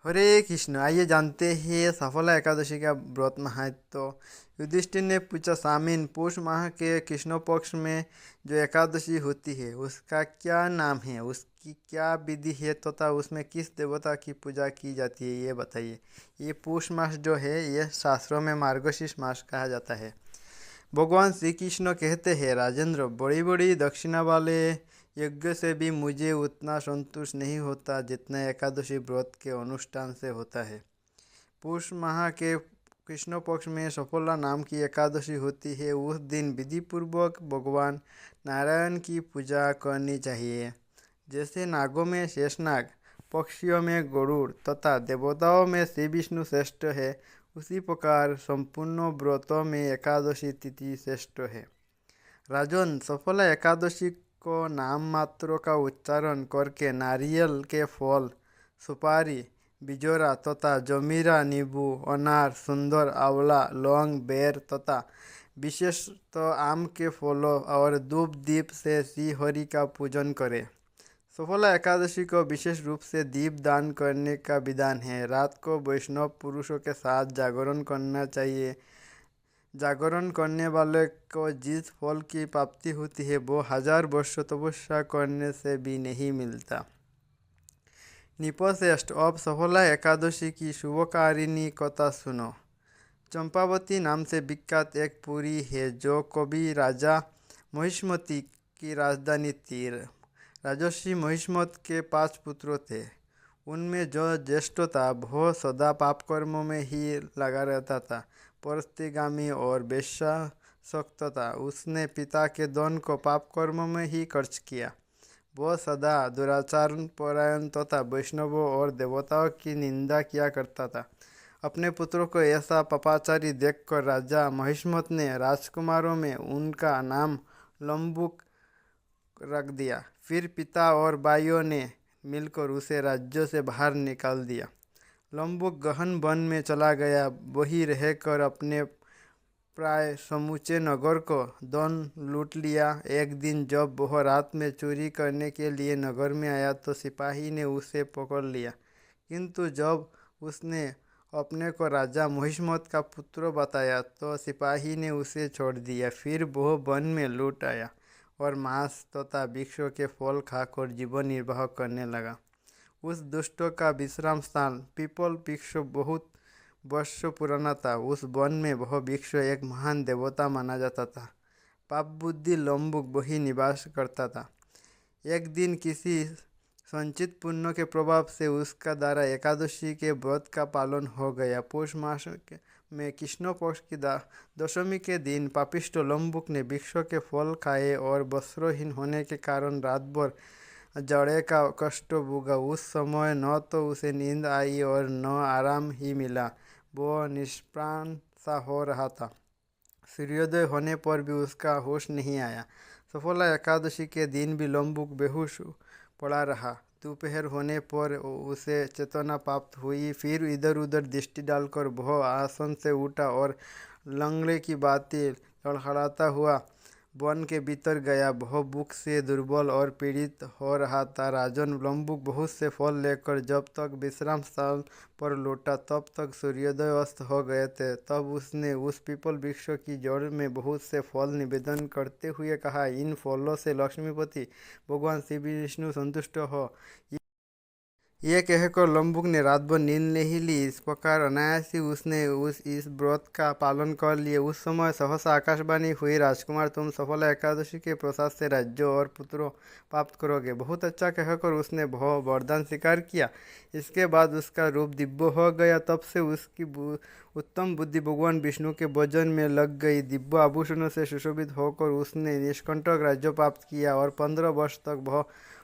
हरे कृष्ण। आइए जानते हैं सफला एकादशी का व्रत महत्व। युधिष्ठिर ने पूछा, सामिन, पौष माह के कृष्ण पक्ष में जो एकादशी होती है उसका क्या नाम है, उसकी क्या विधि है तथा उसमें किस देवता की पूजा की जाती है, ये बताइए। ये पौष मास जो है ये शास्त्रों में मार्गशीर्ष मास कहा जाता है। भगवान श्री कृष्ण कहते हैं, राजेंद्र, बड़ी बड़ी दक्षिणा वाले यज्ञ से भी मुझे उतना संतुष्ट नहीं होता जितना एकादशी व्रत के अनुष्ठान से होता है। पुष माह के कृष्ण पक्ष में सफला नाम की एकादशी होती है। उस दिन विधि पूर्वक भगवान नारायण की पूजा करनी चाहिए। जैसे नागों में शेषनाग, पक्षियों में गरुड़ तथा देवताओं में श्री विष्णु श्रेष्ठ है, उसी प्रकार संपूर्ण व्रतों में एकादशी तिथि श्रेष्ठ है। राजन, सफला एकादशी को नाम मात्रों का उच्चारण करके नारियल के फल, सुपारी, बिजोरा तथा जमीरा, नींबू, अनार, सुंदर, आंवला, लौंग, बेर तथा विशेष तो आम के फलों और धूप दीप से श्री हरि का पूजन करें। सफला एकादशी को विशेष रूप से दीप दान करने का विधान है। रात को वैष्णव पुरुषों के साथ जागरण करना चाहिए। जागरण करने वाले को जिस फल की प्राप्ति होती है वो 1000 वर्ष तपस्या करने से भी नहीं मिलता। निपश्रेष्ठ, अब सफला एकादशी की शुभकारिणी कथा सुनो। चंपावती नाम से विख्यात एक पुरी है जो कभी राजा महिष्मति की राजधानी थी। राजर्षि महिष्मत के 5 पुत्र थे। उनमें जो ज्येष्ठ था वह सदा पाप कर्मों में ही लगा रहता था, परस्तिगामी और वेश्यासक्त था। उसने पिता के धन को पाप कर्मों में ही खर्च किया। वह सदा दुराचार परायण तथा वैष्णवों और देवताओं की निंदा किया करता था। अपने पुत्रों को ऐसा पापाचारी देखकर राजा महिष्मत ने राजकुमारों में उनका नाम लंबुक रख दिया। फिर पिता और भाइयों ने मिलकर उसे राज्य से बाहर निकाल दिया। लंबुक गहन वन में चला गया। वही रहकर अपने प्राय समूचे नगर को धन लूट लिया। एक दिन जब वह रात में चोरी करने के लिए नगर में आया तो सिपाही ने उसे पकड़ लिया, किंतु जब उसने अपने को राजा महिष्मत का पुत्र बताया तो सिपाही ने उसे छोड़ दिया। फिर वह वन में लौट आया और मांस तथा वृक्षों के फल खाकर जीवन निर्वाह करने लगा। उस दुष्ट का विश्राम स्थान पीपल वृक्ष बहुत वर्ष पुराना था। उस वन में वह वृक्ष एक महान देवता माना जाता था। पाप बुद्धि लंबुक वही निवास करता था। एक दिन किसी संचित पुण्य के प्रभाव से उसका द्वारा एकादशी के व्रत का पालन हो गया। पौष मास में कृष्ण पक्ष की दशमी के दिन पापिष्ट लंबुक ने वृक्षों के फल खाए और वस्त्रहीन होने के कारण रात भर जड़े का कष्ट भोगा। उस समय न तो उसे नींद आई और न आराम ही मिला। वो निष्प्राण सा हो रहा था। सूर्योदय होने पर भी उसका होश नहीं आया। सफला एकादशी के दिन भी लंबुक बेहोश पड़ा रहा। दोपहर होने पर उसे चेतना प्राप्त हुई। फिर इधर उधर दृष्टि डालकर वह आसन से उठा और लंगड़े की बातें लड़खड़ाता हुआ वन के भीतर गया। वह भूख से दुर्बल और पीड़ित हो रहा था। राजन लंबुक बहुत से फल लेकर जब तक विश्राम स्थल पर लौटा तब तक सूर्योदय अस्त हो गए थे। तब उसने उस पीपल वृक्ष की जड़ में बहुत से फल निवेदन करते हुए कहा, इन फलों से लक्ष्मीपति भगवान श्री विष्णु संतुष्ट हो। यह कहकर लंबुक ने रात भर नींद नहीं ली। इस प्रकार अनायास ही उसने इस व्रत का पालन कर लिया। उस समय सहसा आकाशवाणी हुई, राजकुमार, तुम सफला एकादशी के प्रसाद से राज्य और पुत्रों प्राप्त करोगे। बहुत अच्छा कहकर उसने वह वरदान स्वीकार किया। इसके बाद उसका रूप दिव्य हो गया। तब से उसकी उत्तम बुद्धि भगवान विष्णु के भजन में लग गई। दिव्य आभूषणों से सुशोभित होकर उसने निष्कंटक राज्य प्राप्त किया और 15 वर्ष तक वह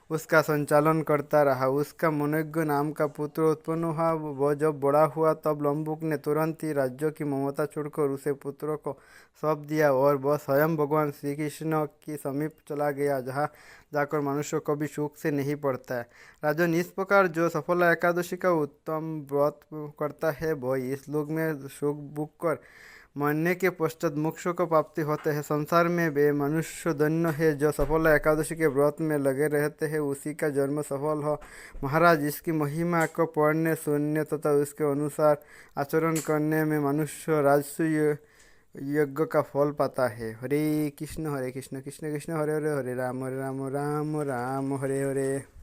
उसका संचालन करता रहा। उसका मनोज्ञ नाम का पुत्र उत्पन्न हुआ। वह जब बड़ा हुआ तब लंबुक ने तुरंत ही राज्यों की ममता छोड़कर उसे पुत्रों को सौंप दिया और वह स्वयं भगवान श्री कृष्ण के समीप चला गया, जहाँ जाकर मनुष्य कभी सुख से नहीं पड़ता है। राजन, इस प्रकार जो सफला एकादशी का उत्तम व्रत करता है वह इस लोक में सुख भोग कर मरने के पश्चात मोक्ष को प्राप्ति होते हैं। संसार में वे मनुष्य धन्य है जो सफल एकादशी के व्रत में लगे रहते हैं, उसी का जन्म सफल हो। महाराज, इसकी महिमा को पढ़ने सुनने तथा उसके अनुसार आचरण करने में मनुष्य राजस्व यज्ञ का फल पाता है। हरे कृष्ण कृष्ण कृष्ण हरे हरे, हरे राम राम राम हरे हरे।